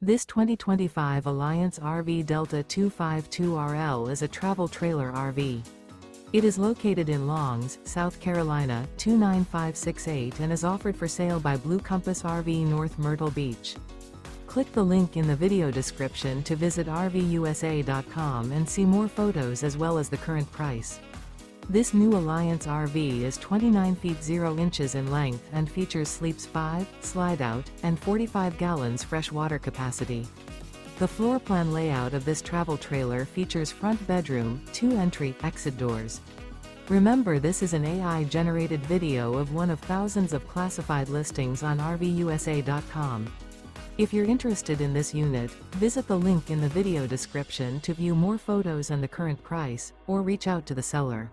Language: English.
This 2025 Alliance RV Delta 252RL is a travel trailer RV. It is located in Longs, South Carolina, 29568 and is offered for sale by Blue Compass RV North Myrtle Beach. Click the link in the video description to visit RVUSA.com and see more photos as well as the current price. This new Alliance RV is 29 feet 0 inches in length and features sleeps 5, Slideout, and 45 gallons fresh water capacity. The floor plan layout of this travel trailer features front bedroom, 2 entry/exit doors. Remember, this is an AI-generated video of one of thousands of classified listings on RVUSA.com. If you're interested in this unit, visit the link in the video description to view more photos and the current price, or reach out to the seller.